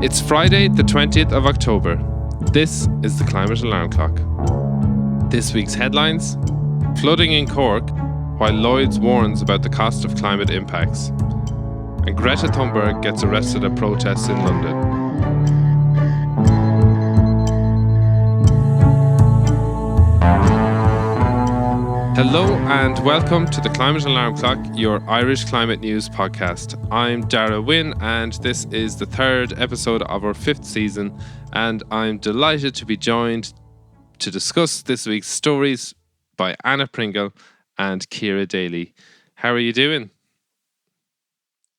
It's Friday, the 20th of October. This is the Climate Alarm Clock. This week's headlines: flooding in Cork, while Lloyd's warns about the cost of climate impacts. And Greta Thunberg gets arrested at protests in London. Hello and welcome to the Climate Alarm Clock, your Irish climate news podcast. I'm Darragh Wynne and this is the third episode of our fifth season, and I'm delighted to be joined to discuss this week's stories by Anna Pringle and Ciara Daly. How are you doing?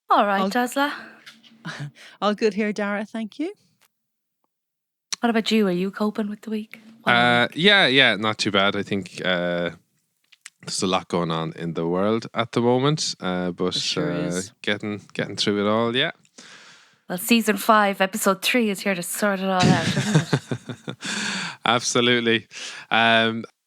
All right, Dazzler. All good here, Darragh, thank you. What about you? Are you coping with the week? Yeah, not too bad. I think there's a lot going on in the world at the moment, but sure getting through it all, yeah. Well, season 5, episode 3 is here to sort it all out, isn't it? Absolutely.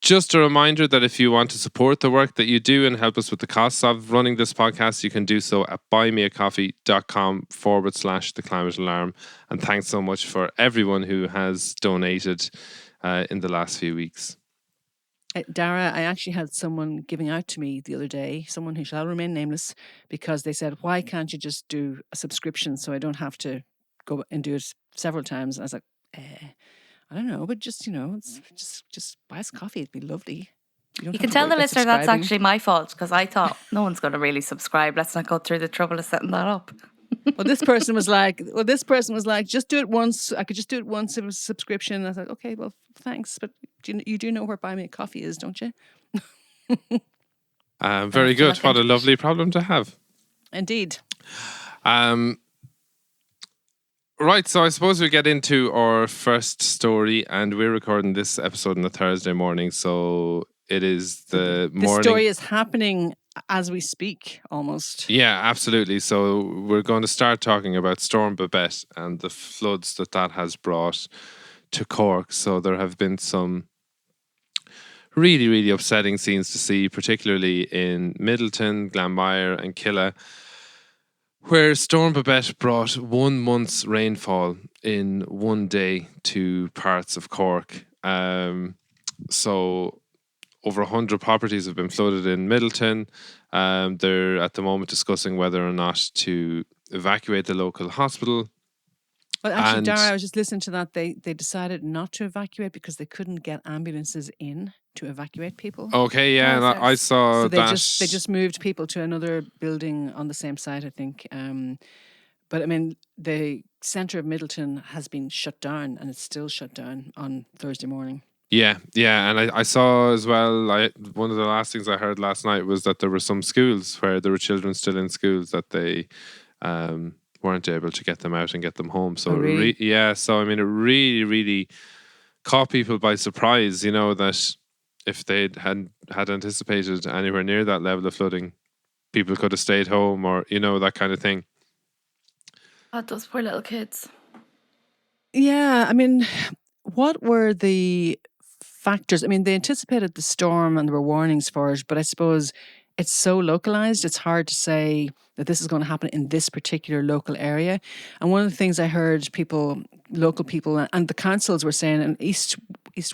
Just a reminder that if you want to support the work that you do and help us with the costs of running this podcast, you can do so at buymeacoffee.com/the climate alarm. And thanks so much for everyone who has donated in the last few weeks. Darragh, I actually had someone giving out to me the other day, someone who shall remain nameless, because they said, why can't you just do a subscription so I don't have to go and do it several times? And I was like, I don't know, but just, just buy us coffee. It'd be lovely. You can tell the listener that's actually my fault, because I thought no one's going to really subscribe. Let's not go through the trouble of setting that up. Well, this person was like, just do it once. I could just do it once. It was a subscription. And I thought, okay, well, thanks. But you do know where Buy Me a Coffee is, don't you? Very good. What a lovely problem to have. Indeed. Right, so I suppose we get into our first story, and we're recording this episode on a Thursday morning, so it is the morning. The story is happening as we speak, almost. Yeah, absolutely. So we're going to start talking about Storm Babet and the floods that has brought to Cork. So there have been some really, really upsetting scenes to see, particularly in Middleton, Glanmire and Killa, where Storm Babet brought 1 month's rainfall in one day to parts of Cork. So over 100 properties have been flooded in Middleton. They're at the moment discussing whether or not to evacuate the local hospital. Well, actually, Darragh, I was just listening to that. They decided not to evacuate because they couldn't get ambulances in to evacuate people. Okay, yeah, and I saw so that. They just moved people to another building on the same site, I think. But I mean, the centre of Middleton has been shut down, and it's still shut down on Thursday morning. Yeah, and I saw as well, one of the last things I heard last night was that there were some schools where there were children still in schools that they weren't able to get them out and get them home. So, really? So I mean, it really, really caught people by surprise, that if they had anticipated anywhere near that level of flooding, people could have stayed home or, that kind of thing. Oh, those poor little kids. Yeah, I mean, what were the factors? I mean, they anticipated the storm and there were warnings for it, but I suppose it's so localized, it's hard to say that this is going to happen in this particular local area. And one of the things I heard local people and the councils were saying, and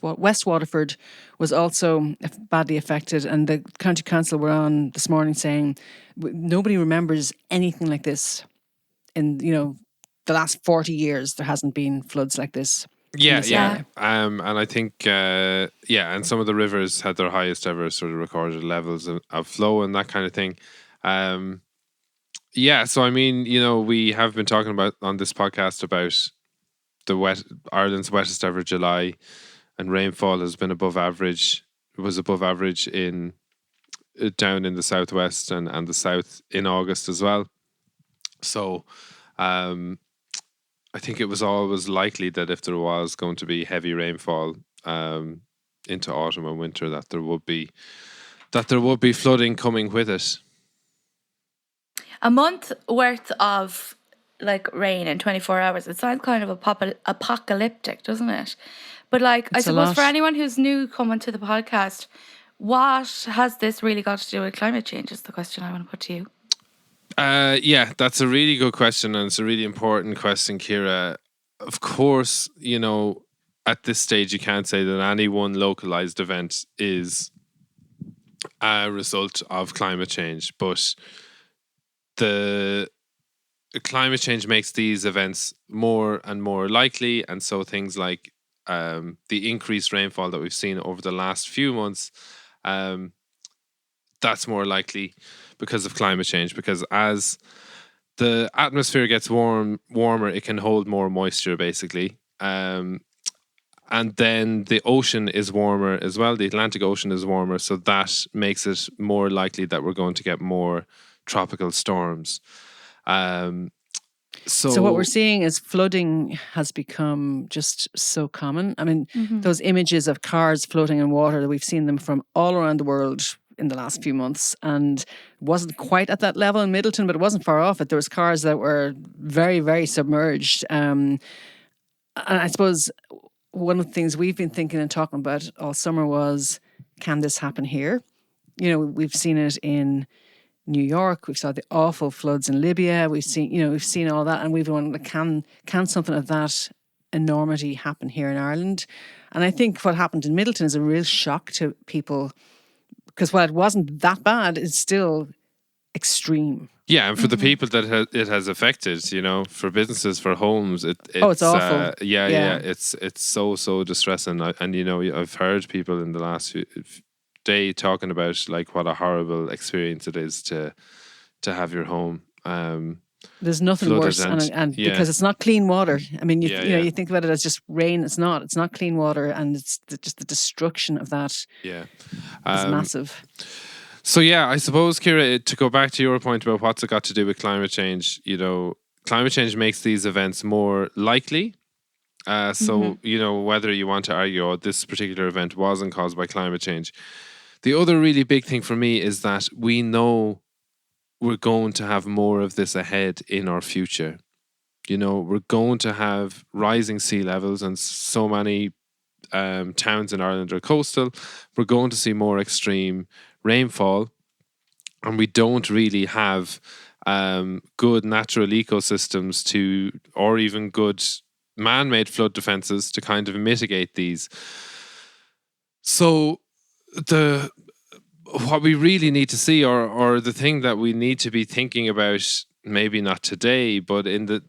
West Waterford was also badly affected, and the county council were on this morning saying nobody remembers anything like this in, the last 40 years. There hasn't been floods like this. Yeah. And I think, and some of the rivers had their highest ever sort of recorded levels of flow and that kind of thing. So I mean, we have been talking about on this podcast about Ireland's wettest ever July, and rainfall has been above average. It was above average down in the southwest and the south in August as well. So, I think it was always likely that if there was going to be heavy rainfall into autumn and winter, that there would be flooding coming with it. A month worth of rain in 24 hours. It sounds kind of apocalyptic, doesn't it? But I suppose for anyone who's new coming to the podcast, what has this really got to do with climate change is the question I want to put to you. Yeah, that's a really good question, and it's a really important question, Ciara. of course, at this stage, you can't say that any one localized event is a result of climate change, but the climate change makes these events more and more likely, and so things like the increased rainfall that we've seen over the last few months, that's more likely because of climate change, because as the atmosphere gets warmer, it can hold more moisture, basically. And then the ocean is warmer as well. The Atlantic Ocean is warmer, so that makes it more likely that we're going to get more tropical storms. So what we're seeing is flooding has become just so common. I mean, those images of cars floating in water, we've seen them from all around the world in the last few months, and it wasn't quite at that level in Middleton, but it wasn't far off it. There was cars that were very, very submerged. And I suppose one of the things we've been thinking and talking about all summer was, can this happen here? We've seen it in New York. We saw the awful floods in Libya. We've seen all that, and we've wondered, can something of that enormity happen here in Ireland? And I think what happened in Middleton is a real shock to people, because while it wasn't that bad, it's still extreme. Yeah, and for the people that it has affected, for businesses, for homes, it's awful. It's so distressing. And I've heard people in the last day talking about like what a horrible experience it is to have your home. There's nothing worse, and because it's not clean water. I mean, you think about it as just rain. It's not clean water, and it's just the destruction of that. Yeah, is massive. So I suppose, Ciara, to go back to your point about what's it got to do with climate change, climate change makes these events more likely. So whether you want to argue this particular event wasn't caused by climate change. The other really big thing for me is that we know we're going to have more of this ahead in our future. We're going to have rising sea levels, and so many towns in Ireland are coastal. We're going to see more extreme rainfall, and we don't really have good natural ecosystems or even good man-made flood defenses to kind of mitigate these. So what we really need to see, or the thing that we need to be thinking about, maybe not today, but in the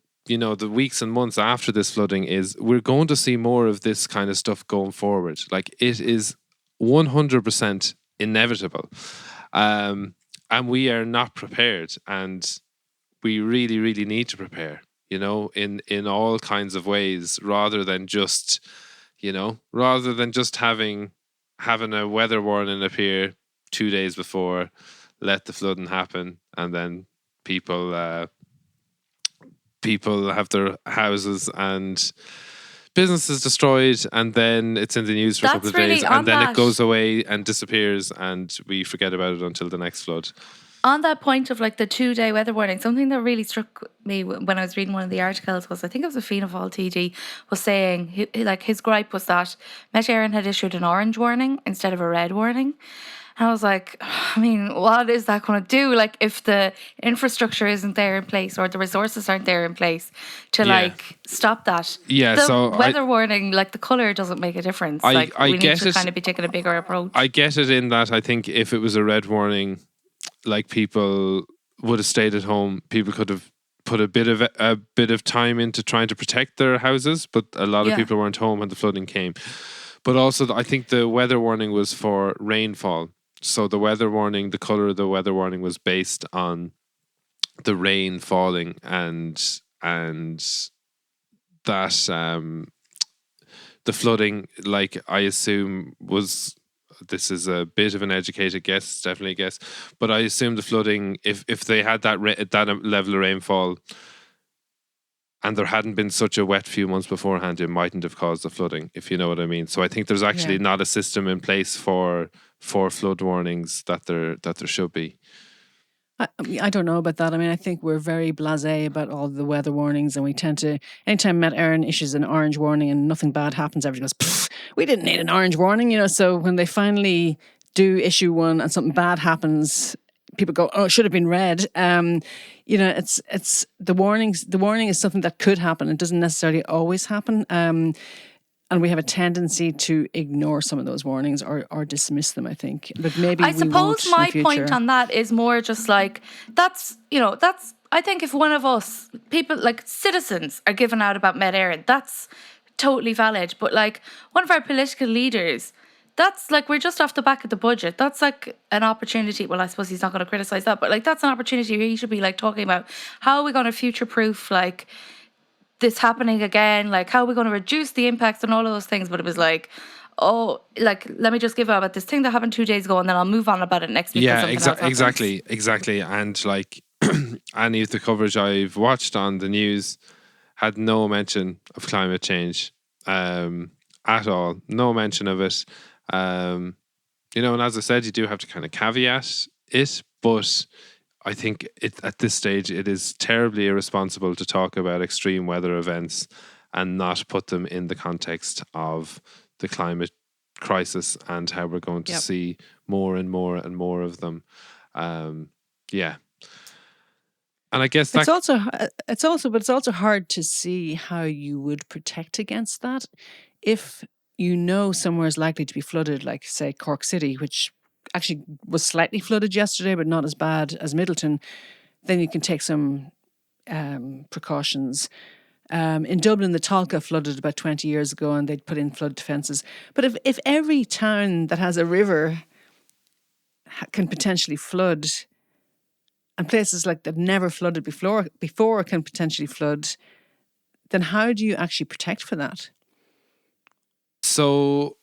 weeks and months after this flooding, is we're going to see more of this kind of stuff going forward. Like, it is 100% inevitable. And we are not prepared, and we really, really need to prepare, in all kinds of ways, rather than just having a weather warning appear 2 days before, let the flooding happen, and then people have their houses and businesses destroyed, and then it's in the news for a couple of days, and then it goes away and disappears, and we forget about it until the next flood. On that point of like the 2-day weather warning, something that really struck me when I was reading one of the articles was, I think it was a Fianna Fáil TD was saying, his gripe was that Met Éireann had issued an orange warning instead of a red warning. And I was like, I mean, what is that going to do? Like, if the infrastructure isn't there in place, or the resources aren't there in place to stop that. Yeah, the weather warning, like the colour doesn't make a difference. We need to kind of be taking a bigger approach. I get it in that I think if it was a red warning, like, people would have stayed at home. People could have put a bit of time into trying to protect their houses, but a lot of people weren't home when the flooding came. But also, I think the weather warning was for rainfall. So the colour of the weather warning was based on the rain falling, and that the flooding, like, I assume was. This is a bit of an educated guess, definitely a guess, but I assume the flooding, if they had that level of rainfall, and there hadn't been such a wet few months beforehand, it mightn't have caused the flooding, if you know what I mean. So I think there's actually not a system in place for flood warnings that there should be. I don't know about that. I mean, I think we're very blasé about all the weather warnings, and we tend to, anytime Met Éireann issues an orange warning and nothing bad happens, everybody goes, we didn't need an orange warning, So when they finally do issue one and something bad happens, people go, oh, it should have been red. It's the warnings. The warning is something that could happen. It doesn't necessarily always happen. And we have a tendency to ignore some of those warnings or dismiss them, I think. But maybe I suppose my point on that is more just like, that's, I think if one of us, people like citizens are given out about Med Éireann, that's totally valid. But like one of our political leaders, that's like, we're just off the back of the budget. That's like an opportunity. Well, I suppose he's not going to criticize that, but like that's an opportunity where he should be like talking about how are we going to future-proof like this happening again? Like how are we going to reduce the impacts and all of those things? But it was like, oh, like let me just give out about this thing that happened 2 days ago, and then I'll move on about it next week. Yeah, exactly. And like any of the coverage I've watched on the news had no mention of climate change at all. No mention of it. And as I said, you do have to kind of caveat it, but I think at this stage it is terribly irresponsible to talk about extreme weather events and not put them in the context of the climate crisis and how we're going to see more and more and more of them. Yeah. And I guess it's also hard to see how you would protect against that if somewhere is likely to be flooded, like say Cork City, which actually was slightly flooded yesterday, but not as bad as Middleton. Then you can take some precautions. In Dublin, the Talca flooded about 20 years ago, and they'd put in flood defences. But if every town that has a river can potentially flood, and places like that never flooded before can potentially flood, then how do you actually protect for that? So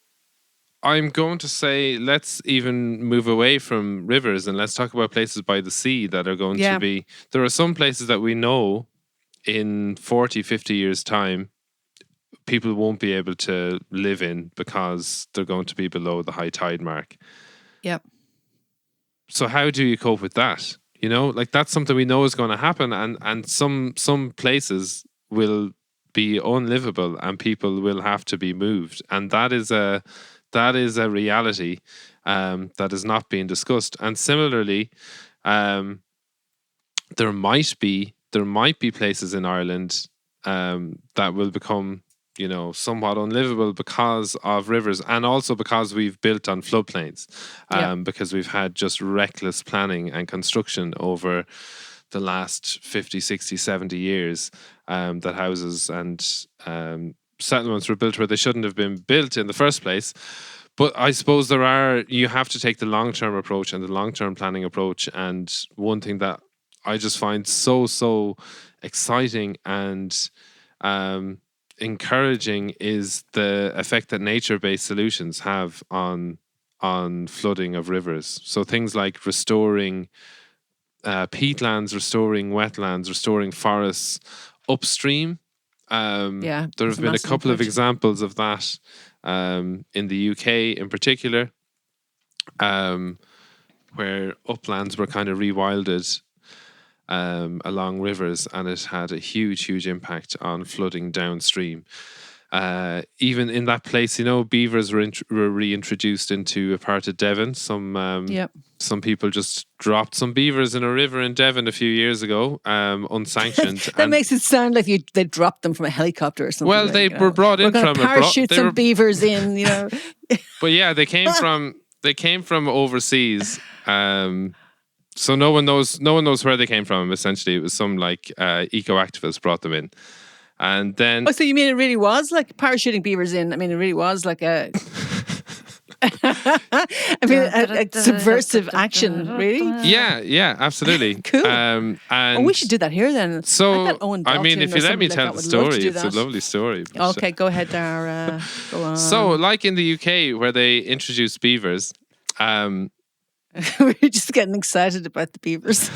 I'm going to say let's even move away from rivers and let's talk about places by the sea that are going to be... There are some places that we know in 40, 50 years' time people won't be able to live in because they're going to be below the high tide mark. Yep. So how do you cope with that? Like that's something we know is going to happen, and some places will be unlivable and people will have to be moved, and that is a reality that is not being discussed. And similarly, there might be places in Ireland that will become somewhat unlivable because of rivers, and also because we've built on floodplains, because we've had just reckless planning and construction over the last 50, 60, 70 years, that houses and settlements were built where they shouldn't have been built in the first place. But I suppose you have to take the long-term approach and the long-term planning approach. And one thing that I just find so exciting and encouraging is the effect that nature-based solutions have on flooding of rivers. So things like restoring peatlands, restoring wetlands, restoring forests upstream. There have been a couple of examples of that in the UK in particular, where uplands were kind of rewilded along rivers, and it had a huge impact on flooding downstream. Even in that place, beavers were reintroduced into a part of Devon. Some people just dropped some beavers in a river in Devon a few years ago, unsanctioned. That makes it sound like they dropped them from a helicopter or something. Well, they were brought in from parachute some beavers in, But yeah, they came from overseas. So no one knows where they came from. Essentially, it was some eco activists brought them in, and then. Oh, so you mean it really was like parachuting beavers in? I mean, it really was like a. a subversive action, really. Yeah, absolutely. Cool. And we should do that here then. So I mean, if you let me tell the story, it's a lovely story. Okay, go ahead, Darragh. Go on. So, like in the UK, where they introduced beavers. We're just getting excited about the beavers.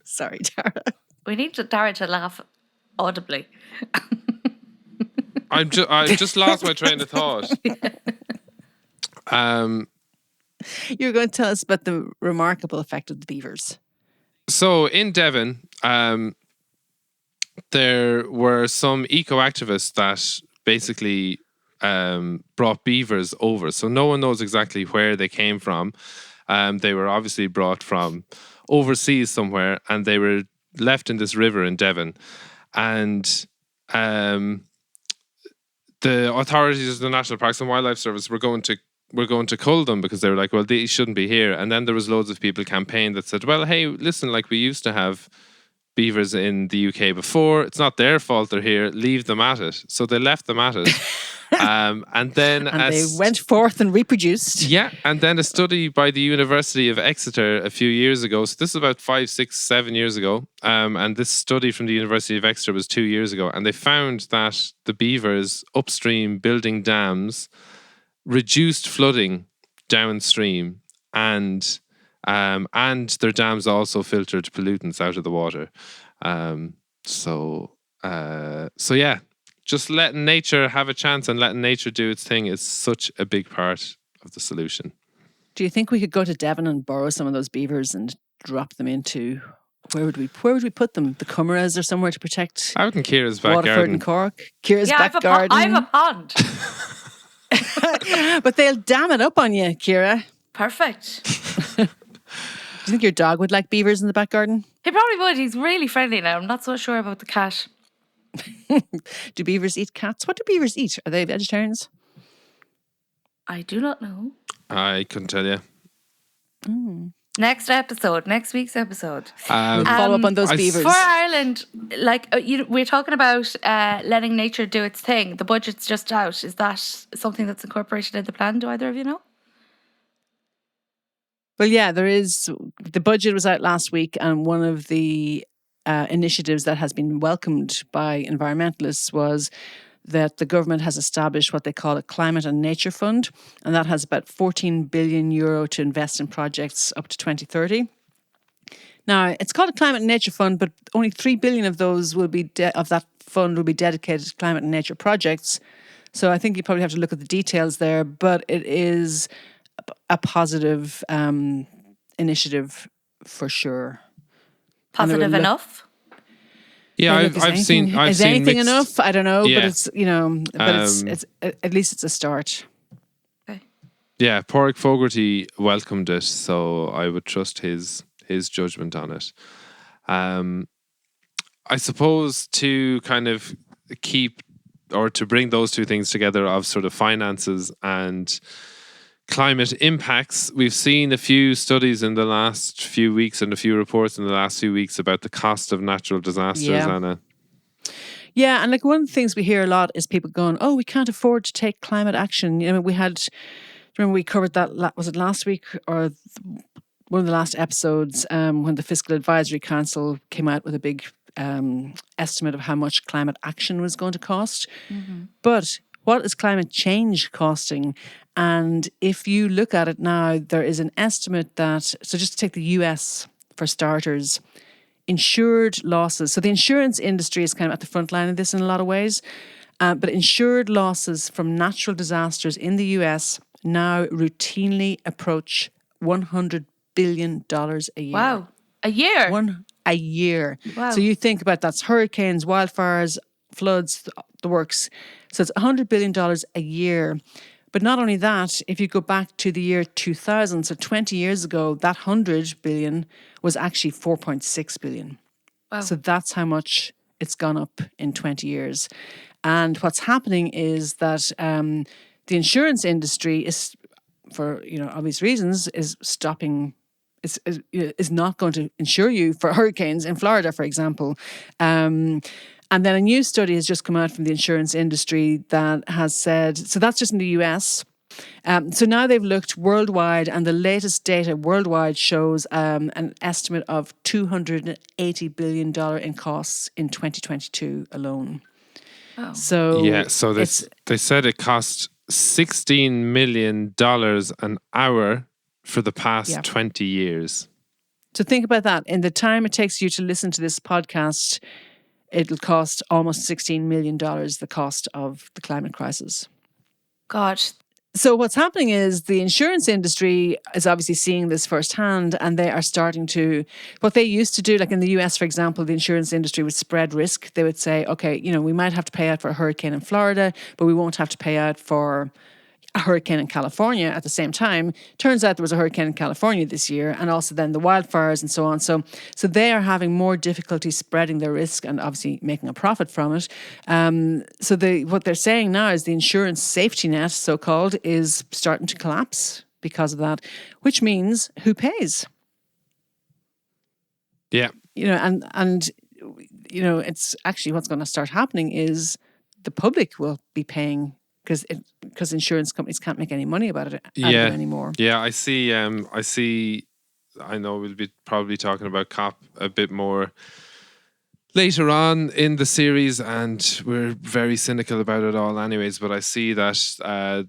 Sorry, Darragh. We need Darragh to laugh audibly. I just lost my train of thought. You're going to tell us about the remarkable effect of the beavers. So in Devon, there were some eco-activists that basically brought beavers over. So no one knows exactly where they came from. They were obviously brought from overseas somewhere, and they were left in this river in Devon. And the authorities of the National Parks and Wildlife Service were going to cull them because they were like, well, these shouldn't be here. And then there was loads of people campaigned that said, well, hey, listen, like we used to have beavers in the UK before. It's not their fault they're here. Leave them at it. So they left them at it. And then they went forth and reproduced. Yeah, and then a study by the University of Exeter a few years ago. So this is about 5, 6, 7 years ago. And this study from the University of Exeter was 2 years ago. And they found that the beavers upstream building dams reduced flooding downstream, and their dams also filtered pollutants out of the water. So yeah, just letting nature have a chance and letting nature do its thing is such a big part of the solution. Do you think we could go to Devon and borrow some of those beavers and drop them into, where would we put them? The Cumra's or somewhere to protect? Out in Ciara's back Waterford garden. and Cork. Ciara's back garden. I have a pond. But they'll dam it up on you, Ciara. Perfect. Do you think your dog would like beavers in the back garden? He probably would. He's really friendly now. I'm not so sure about the cat. Do beavers eat cats? What do beavers eat? Are they vegetarians? I do not know. I couldn't tell you. Next week's episode. We'll follow up on those beavers. For Ireland, like we're talking about letting nature do its thing. The budget's just out. Is that something that's incorporated in the plan? Do either of you know? Well, yeah, there is. The budget was out last week, and one of the initiatives that has been welcomed by environmentalists was that the government has established what they call a climate and nature fund, and that has about 14 billion euro to invest in projects up to 2030. Now, it's called a climate and nature fund, but only 3 billion of those will be of that fund will be dedicated to climate and nature projects. So I think you probably have to look at the details there, but it is a positive initiative for sure. Positive enough? Yeah, I've seen. Is anything enough? I don't know, Yeah. but it's it's at least it's a start. Okay. Yeah, Pádraig Fogarty welcomed it, so I would trust his judgment on it. I suppose to kind of keep or to bring those two things together of sort of finances and climate impacts, we've seen a few studies in the last few weeks and a few reports in the last few weeks about the cost of natural disasters, Anna. Yeah, and like one of the things we hear a lot is people going, "Oh, we can't afford to take climate action." You know, remember we covered that, was it last week or one of the last episodes when the Fiscal Advisory Council came out with a big estimate of how much climate action was going to cost. Mm-hmm. But what is climate change costing? And if you look at it now, there is an estimate that, so just to take the US for starters, insured losses. So the insurance industry is kind of at the front line of this in a lot of ways. But insured losses from natural disasters in the US now routinely approach $100 billion a year. Wow. A year? A year. Wow. So you think about that's hurricanes, wildfires, floods, the works. So it's $100 billion a year. But not only that, if you go back to the year 2000, so 20 years ago, that 100 billion was actually 4.6 billion. Wow. So that's how much it's gone up in 20 years. And what's happening is that the insurance industry is, for obvious reasons, is stopping. Is not going to insure you for hurricanes in Florida, for example. And then a new study has just come out from the insurance industry that has said, so that's just in the US. So now they've looked worldwide, and the latest data worldwide shows an estimate of $280 billion in costs in 2022 alone. Oh. So yeah, so they said it cost $16 million an hour for the past 20 years. So think about that. In the time it takes you to listen to this podcast, it'll cost almost $16 million, the cost of the climate crisis. God, So what's happening is the insurance industry is obviously seeing this firsthand, and they are starting to, what they used to do, like in the US, for example, the insurance industry would spread risk. They would say, okay, we might have to pay out for a hurricane in Florida, but we won't have to pay out for a hurricane in California at the same time. Turns out there was a hurricane in California this year, and also then the wildfires and so on. So they are having more difficulty spreading their risk and obviously making a profit from it. So what they're saying now is the insurance safety net, so-called, is starting to collapse because of that, which means who pays? Yeah. And it's actually what's going to start happening is the public will be paying because insurance companies can't make any money out of it anymore. Yeah, I see. I know we'll be probably talking about COP a bit more later on in the series, and we're very cynical about it all anyways, but I see that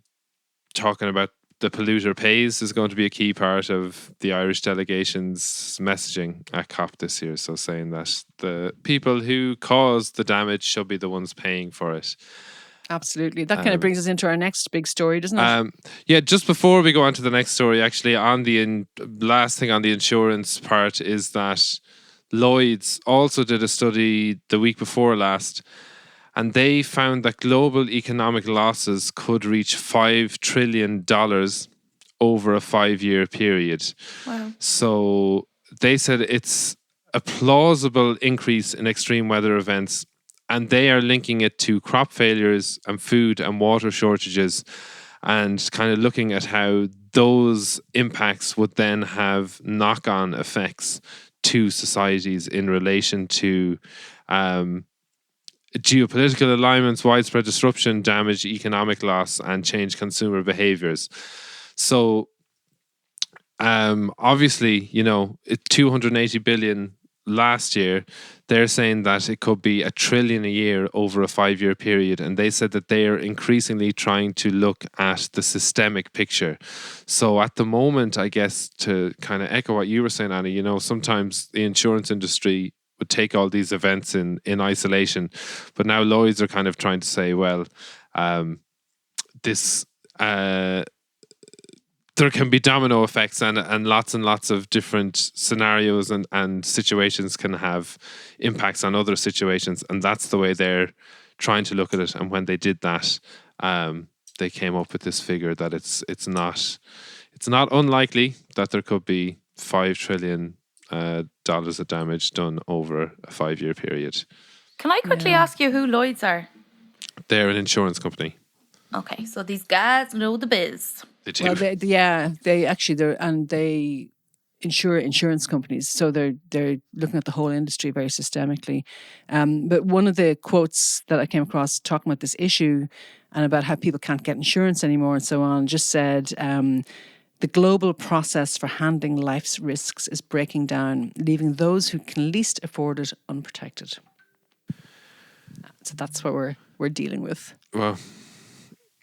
talking about the polluter pays is going to be a key part of the Irish delegation's messaging at COP this year. So saying that the people who caused the damage should be the ones paying for it. Absolutely. That kind of brings us into our next big story, doesn't it? Yeah, just before we go on to the next story, actually, on the last thing on the insurance part is that Lloyd's also did a study the week before last, and they found that global economic losses could reach $5 trillion over a 5-year period. Wow. So they said it's a plausible increase in extreme weather events, and they are linking it to crop failures and food and water shortages, and kind of looking at how those impacts would then have knock-on effects to societies in relation to geopolitical alignments, widespread disruption, damage, economic loss, and change consumer behaviors. So obviously, 280 billion last year. They're saying that it could be $1 trillion a year over a 5-year period, and they said that they are increasingly trying to look at the systemic picture. So at the moment, I guess, to kind of echo what you were saying, Annie, sometimes the insurance industry would take all these events in isolation, but now Lloyd's are kind of trying to say, well, this there can be domino effects, and lots of different scenarios and situations can have impacts on other situations, and that's the way they're trying to look at it. And when they did that, they came up with this figure that it's not unlikely that there could be $5 trillion of damage done over a 5-year period. Can I quickly ask you who Lloyd's are? They're an insurance company. Okay, so these guys know the biz. They do. Well, they insure insurance companies, so they're looking at the whole industry very systemically. But one of the quotes that I came across talking about this issue and about how people can't get insurance anymore and so on just said, the global process for handling life's risks is breaking down, leaving those who can least afford it unprotected. So that's what we're dealing with. Well,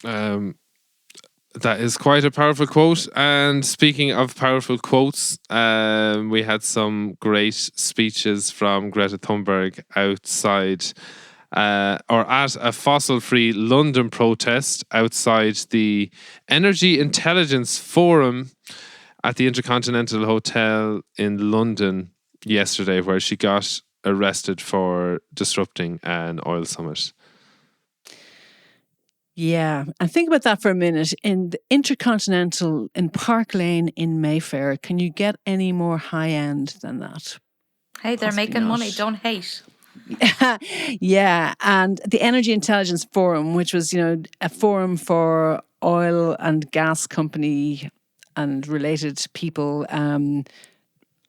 that is quite a powerful quote. And speaking of powerful quotes, we had some great speeches from Greta Thunberg outside or at a fossil-free London protest outside the Energy Intelligence Forum at the Intercontinental Hotel in London yesterday, where she got arrested for disrupting an oil summit. Yeah, and think about that for a minute. In the Intercontinental in Park Lane in Mayfair, can you get any more high-end than that? Hey, they're Possibly making not. money, don't hate. Yeah, and the Energy Intelligence Forum, which was, a forum for oil and gas company and related people, I don't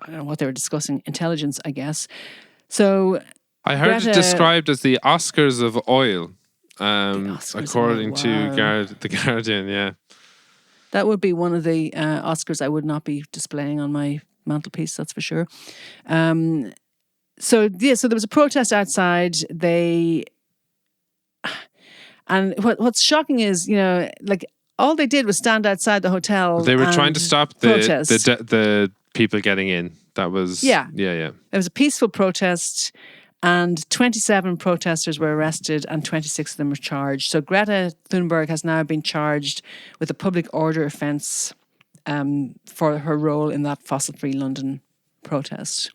know what they were discussing, intelligence, I guess. So I heard it described as the Oscars of oil. According to The Guardian, yeah. That would be one of the Oscars I would not be displaying on my mantelpiece, that's for sure. So there was a protest outside. And what's shocking is, all they did was stand outside the hotel. They were trying to stop the people getting in. That was... Yeah. Yeah. It was a peaceful protest. And 27 protesters were arrested and 26 of them were charged. So Greta Thunberg has now been charged with a public order offence for her role in that fossil-free London protest.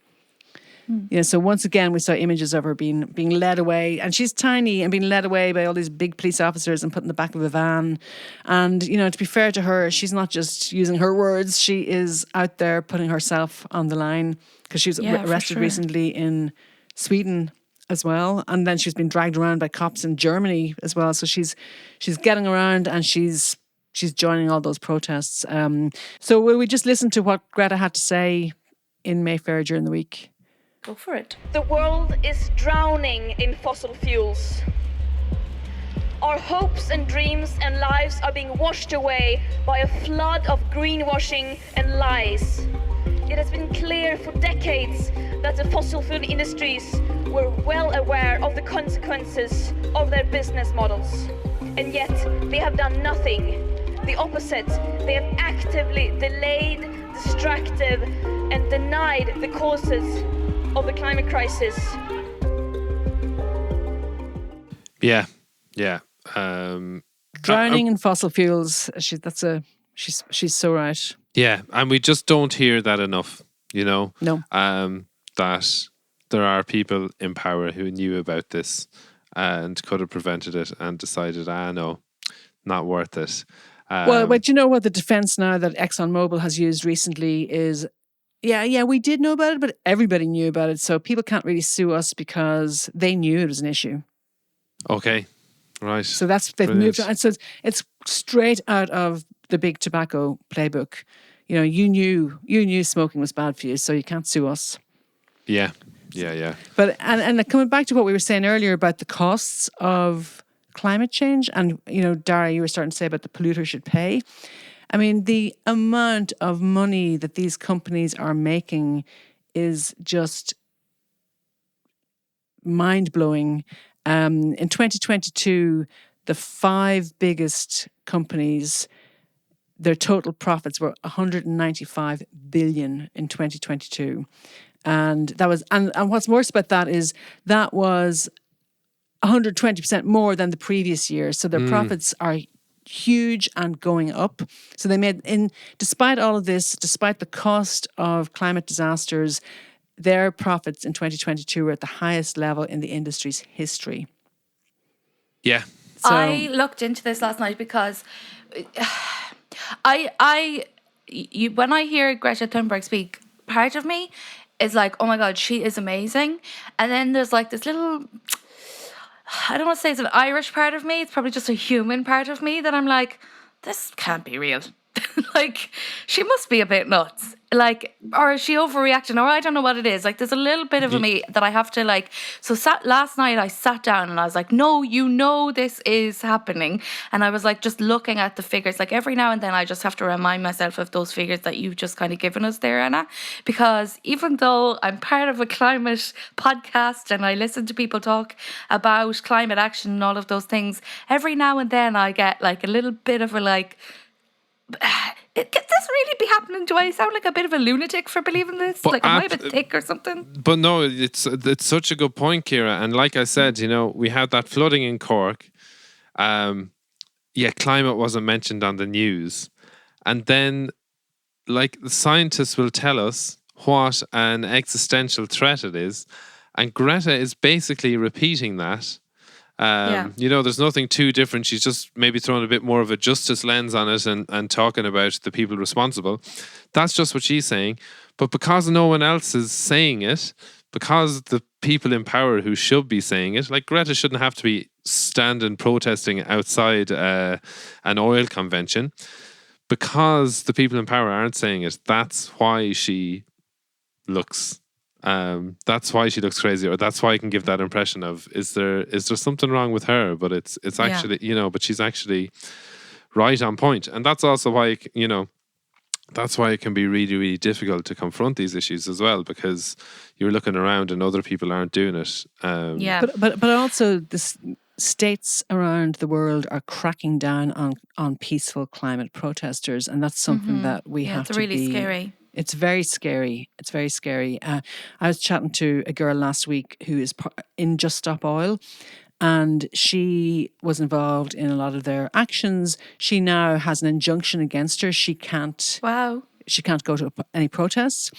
Yeah, so once again, we saw images of her being led away, and she's tiny and being led away by all these big police officers and put in the back of a van. And, you know, to be fair to her, she's not just using her words, she is out there putting herself on the line, because she was arrested recently in Sweden as well, and then she's been dragged around by cops in Germany as well. So she's getting around, and she's joining all those protests. So will we just listen to what Greta had to say in Mayfair during the week? Go for it. The world is drowning in fossil fuels. Our hopes and dreams and lives are being washed away by a flood of greenwashing and lies. It has been clear for decades that the fossil fuel industries were well aware of the consequences of their business models. And yet, they have done nothing. The opposite. They have actively delayed, distracted, and denied the causes of the climate crisis. Yeah. Drowning in fossil fuels. She's so right. Yeah, and we just don't hear that enough, you know. No. That there are people in power who knew about this and could have prevented it and decided, no, not worth it. Well, but you know what the defense now that ExxonMobil has used recently is, yeah, we did know about it, but everybody knew about it. So people can't really sue us because they knew it was an issue. Okay, right. So they've moved on. So it's straight out of the big tobacco playbook. You know, you knew smoking was bad for you, so you can't sue us. Yeah. But and coming back to what we were saying earlier about the costs of climate change, and you know, Darragh, you were starting to say about the polluter should pay. I mean, the amount of money that these companies are making is just mind-blowing. In 2022, the 5 biggest companies, their total profits were 195 billion in 2022. And that was, and what's worse about that is that was 120% more than the previous year. So their profits are huge and going up. So they made, despite all of this, despite the cost of climate disasters, their profits in 2022 were at the highest level in the industry's history. Yeah. So, I looked into this last night because when I hear Greta Thunberg speak, part of me is like, oh my God, she is amazing. And then there's like this little, I don't want to say it's an Irish part of me. It's probably just a human part of me that I'm like, this can't be real. Like, she must be a bit nuts. Like, or is she overreacting? Or I don't know what it is. Like, there's a little bit of me that I have to like. So last night I sat down and I was like, no, you know this is happening. And I was like, just looking at the figures. Like, every now and then I just have to remind myself of those figures that you've just kind of given us there, Anna. Because even though I'm part of a climate podcast and I listen to people talk about climate action and all of those things, every now and then I get like a little bit of a like, could this really be happening? Do I sound like a bit of a lunatic for believing this? But like, am I a bit thick or something? But no, it's such a good point, Ciara. And like I said, you know, we had that flooding in Cork. Climate wasn't mentioned on the news. And then, like, the scientists will tell us what an existential threat it is. And Greta is basically repeating that. You know, there's nothing too different. She's just maybe throwing a bit more of a justice lens on it and talking about the people responsible. That's just what she's saying. But because no one else is saying it, because the people in power who should be saying it, like Greta shouldn't have to be standing protesting outside an oil convention, because the people in power aren't saying it, that's why she looks crazy, or that's why I can give that impression of is there something wrong with her? But it's actually, you know, but she's actually right on point. And that's also why, you know, that's why it can be really, really difficult to confront these issues as well, because you're looking around and other people aren't doing it. But also the states around the world are cracking down on peaceful climate protesters, and that's something that we have to really be scary. It's very scary. It's very scary. I was chatting to a girl last week who is in Just Stop Oil, and she was involved in a lot of their actions. She now has an injunction against her. She can't go to any protests.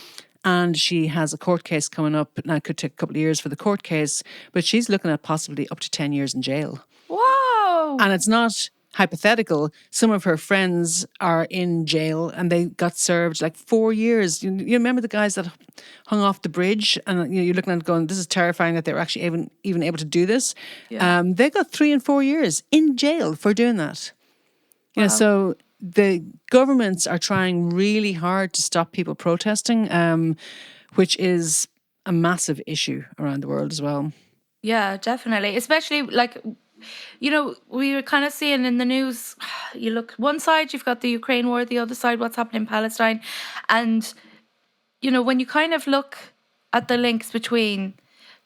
And she has a court case coming up. Now, it could take a couple of years for the court case, but she's looking at possibly up to 10 years in jail. Wow. And it's not hypothetical. Some of her friends are in jail and they got served like 4 years. You remember the guys that hung off the bridge, and you're looking at it going, this is terrifying that they were actually even able to do this. Yeah. They got 3 and 4 years in jail for doing that. Wow. So the governments are trying really hard to stop people protesting, which is a massive issue around the world as well. Yeah, definitely. Especially like, we were kind of seeing in the news, you look one side, you've got the Ukraine war, the other side, what's happening in Palestine. And, when you kind of look at the links between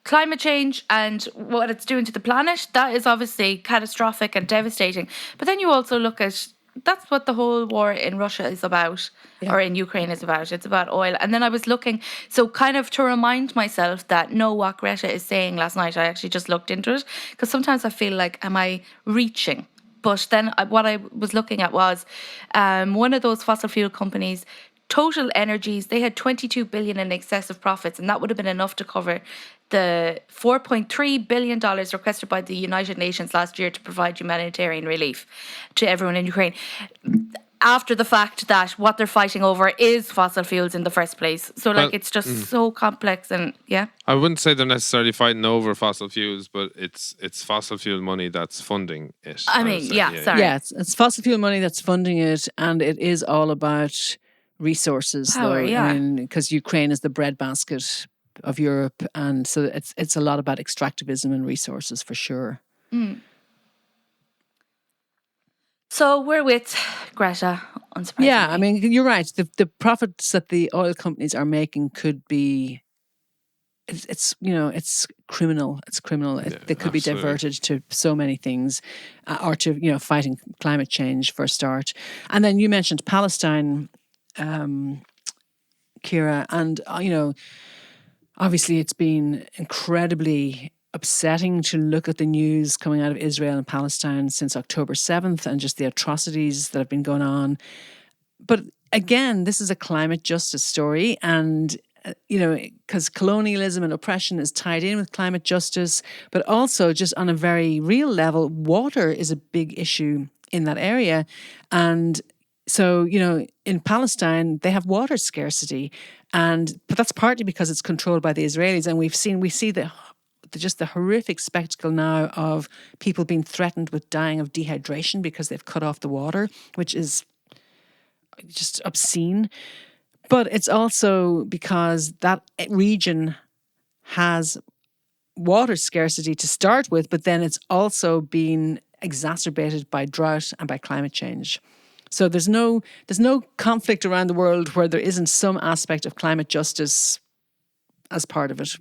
climate change and what it's doing to the planet, that is obviously catastrophic and devastating. But then you also look at, that's what the whole war in Russia is about, or in Ukraine is about. It's about oil. And then I was looking, so kind of to remind myself that what Greta is saying last night, I actually just looked into it, because sometimes I feel like, am I reaching? But then what I was looking at was one of those fossil fuel companies, Total Energies, they had 22 billion in excessive profits, and that would have been enough to cover the $4.3 billion requested by the United Nations last year to provide humanitarian relief to everyone in Ukraine, after the fact that what they're fighting over is fossil fuels in the first place. So it's just so complex. And I wouldn't say they're necessarily fighting over fossil fuels, but it's fossil fuel money that's funding it. Sorry. It's fossil fuel money that's funding it, and it is all about resources, power, because Ukraine is the breadbasket of Europe, and so it's a lot about extractivism and resources for sure. So we're with Greta, unsurprisingly. Yeah, I mean, you're right. The profits that the oil companies are making could be, it's criminal. It's criminal. They could be diverted to so many things, or to fighting climate change for a start. And then you mentioned Palestine, Ciara, and obviously it's been incredibly upsetting to look at the news coming out of Israel and Palestine since October 7th, and just the atrocities that have been going on. But again, this is a climate justice story, and because colonialism and oppression is tied in with climate justice, but also just on a very real level, water is a big issue in that area. And so, in Palestine, they have water scarcity, but that's partly because it's controlled by the Israelis. And we see the horrific spectacle now of people being threatened with dying of dehydration because they've cut off the water, which is just obscene. But it's also because that region has water scarcity to start with, but then it's also been exacerbated by drought and by climate change. So there's no conflict around the world where there isn't some aspect of climate justice as part of it.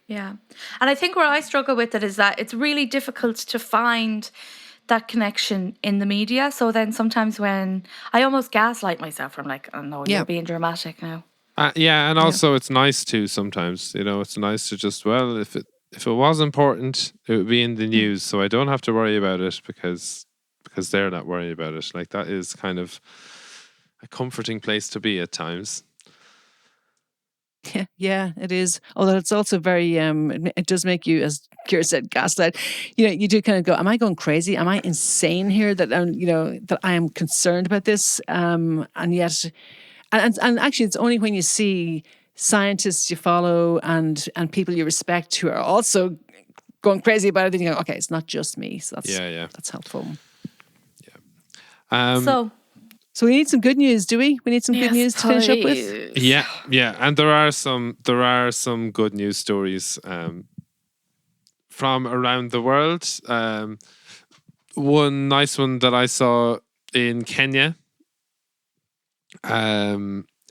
Yeah. And I think where I struggle with it is that it's really difficult to find that connection in the media. So then sometimes when I almost gaslight myself, I'm like, oh no, you're being dramatic now. And also it's nice to sometimes, it's nice to just, if it was important, it would be in the news, so I don't have to worry about it because they're not worried about it. Like, that is kind of a comforting place to be at times. Yeah, it is. Although it's also very, it does make you, as Ciara said, gaslight. You do kind of go, am I going crazy? Am I insane here that that I am concerned about this? And yet, and actually, it's only when you see scientists you follow and people you respect who are also going crazy about it, then you go, okay, it's not just me. So that's helpful. So we need some good news, do we? We need some good news to finish up with. Yeah, and there are some good news stories from around the world. One nice one that I saw in Kenya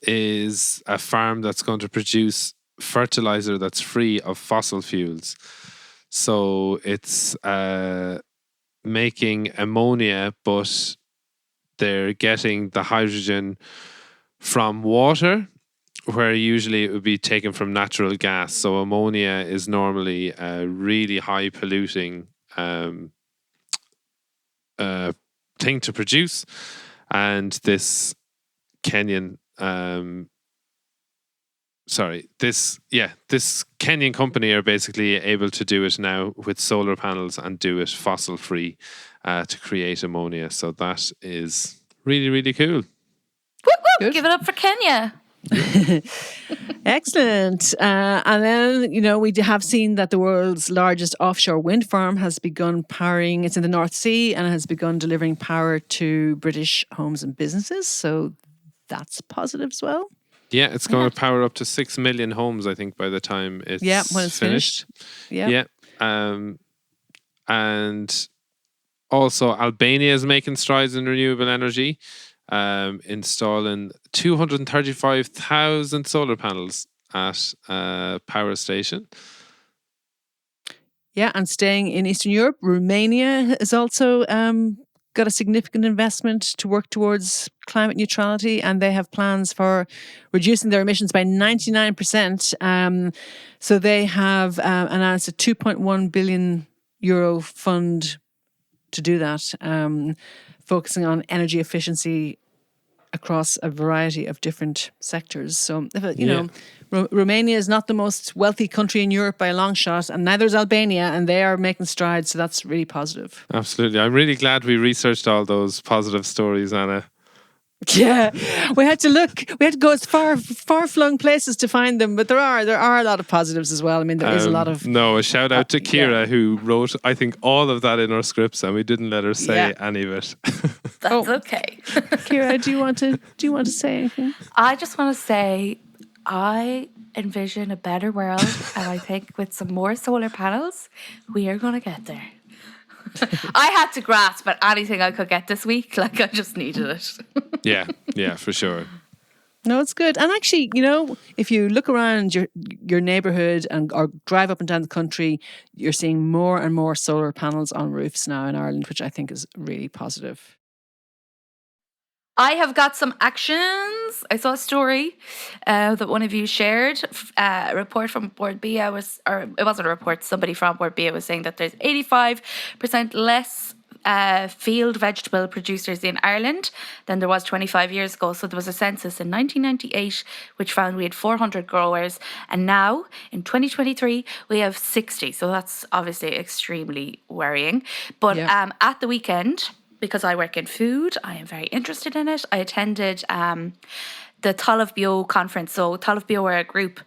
is a farm that's going to produce fertilizer that's free of fossil fuels. So it's making ammonia, but they're getting the hydrogen from water, where usually it would be taken from natural gas. So ammonia is normally a really high polluting thing to produce, and this Kenyan this Kenyan company are basically able to do it now with solar panels and do it fossil free to create ammonia. So that is really, really cool. Woo, woo, Good. give it up for Kenya. Excellent. And then, we have seen that the world's largest offshore wind farm has begun powering. It's in the North Sea and has begun delivering power to British homes and businesses. So that's positive as well. Yeah, it's going to power up to 6 million homes, I think, by the time it's when it's finished. Yeah. And also Albania is making strides in renewable energy, installing 235,000 solar panels at a power station. Yeah, and staying in Eastern Europe, Romania has also got a significant investment to work towards climate neutrality, and they have plans for reducing their emissions by 99%. So they have announced a 2.1 billion euro fund to do that, focusing on energy efficiency across a variety of different sectors. So, Romania is not the most wealthy country in Europe by a long shot, and neither is Albania, and they are making strides. So that's really positive. Absolutely. I'm really glad we researched all those positive stories, Anna. Yeah, we had to look. We had to go as far-flung places to find them, but there are a lot of positives as well. I mean, there is a lot of. No, a shout out to Ciara who wrote, I think, all of that in our scripts, and we didn't let her say any of it. That's okay. Ciara, do you want to say anything? I just want to say, I envision a better world, and I think with some more solar panels, we are going to get there. I had to grasp at anything I could get this week. Like, I just needed it. Yeah, for sure. No, it's good. And actually, if you look around your neighbourhood or drive up and down the country, you're seeing more and more solar panels on roofs now in Ireland, which I think is really positive. I have got some actions. I saw a story that one of you shared. A report from Board B. It wasn't a report. Somebody from Board B was saying that there's 85% less field vegetable producers in Ireland than there was 25 years ago. So there was a census in 1998 which found we had 400 growers, and now in 2023 we have 60. So that's obviously extremely worrying. But at the weekend, because I work in food, I am very interested in it. I attended the Talamh Bio conference. So Talamh Bio are a group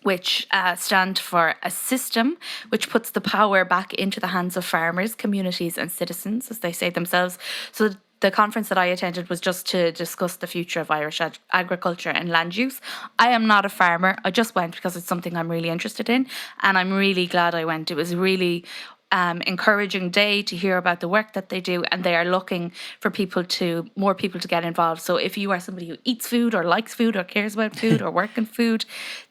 which stand for a system which puts the power back into the hands of farmers, communities and citizens, as they say themselves. So the conference that I attended was just to discuss the future of Irish agriculture and land use. I am not a farmer. I just went because it's something I'm really interested in, and I'm really glad I went. It was really encouraging day to hear about the work that they do, and they are looking for more people to get involved. So if you are somebody who eats food or likes food or cares about food or work in food,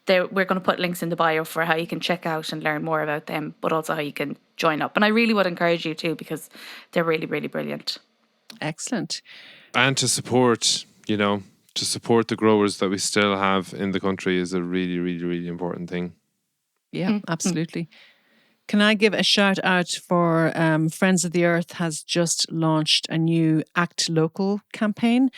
we're going to put links in the bio for how you can check out and learn more about them, but also how you can join up. And I really would encourage you to, because they're really, really brilliant. Excellent. And to support the growers that we still have in the country is a really, really, really important thing. Yeah, absolutely. Can I give a shout out for Friends of the Earth has just launched a new Act Local campaign,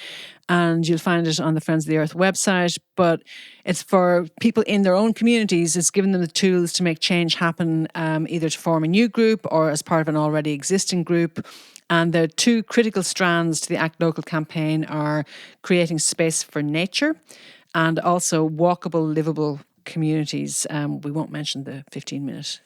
and you'll find it on the Friends of the Earth website, but it's for people in their own communities. It's giving them the tools to make change happen, either to form a new group or as part of an already existing group. And the two critical strands to the Act Local campaign are creating space for nature and also walkable, livable communities. We won't mention the 15-minute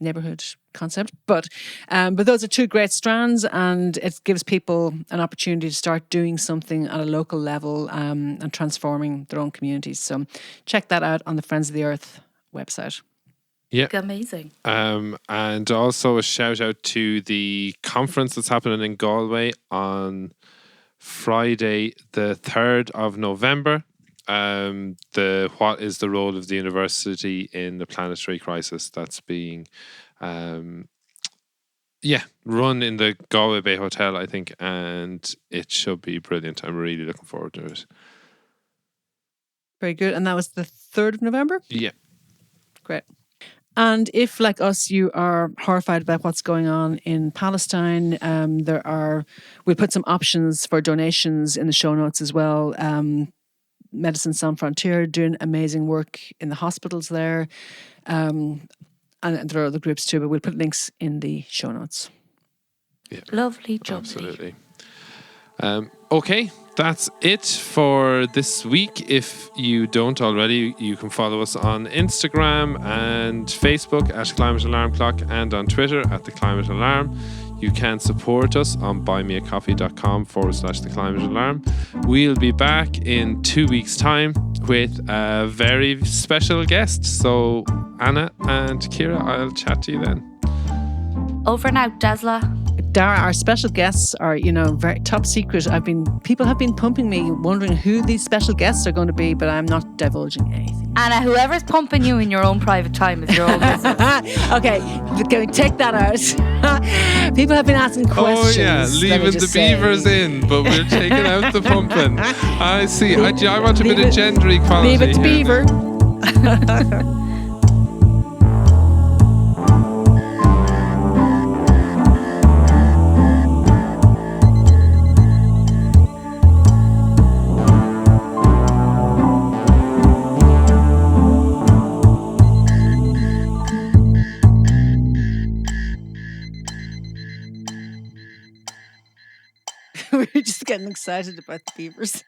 neighbourhood concept, but those are two great strands, and it gives people an opportunity to start doing something at a local level and transforming their own communities. So check that out on the Friends of the Earth website. Yeah, amazing. And also a shout out to the conference that's happening in Galway on Friday the 3rd of November. What is the role of the university in the planetary crisis that's being run in the Galway Bay Hotel, I think, and it should be brilliant. I'm really looking forward to it. Very good. And that was the 3rd of November? Yeah. Great. And if, like us, you are horrified about what's going on in Palestine, we'll put some options for donations in the show notes as well. Médecins Sans Frontières doing amazing work in the hospitals there. And there are other groups too, but we'll put links in the show notes. Yeah. Lovely job. Absolutely. Okay, that's it for this week. If you don't already, you can follow us on Instagram and Facebook at Climate Alarm Clock and on Twitter at The Climate Alarm. You can support us on buymeacoffee.com/The Climate Alarm. We'll be back in 2 weeks' time with a very special guest. So, Anna and Ciara, I'll chat to you then. Over and out, Dazzla. Darragh, our special guests are, very top secret. People have been pumping me, wondering who these special guests are going to be, but I'm not divulging anything. Anna, whoever's pumping you in your own private time is your own business. Okay, take that out. People have been asking questions. Oh yeah, leaving the beavers in, but we're taking out the pumping. I see. I want a bit of gender equality. Leave it to beaver. We're just getting excited about the beavers.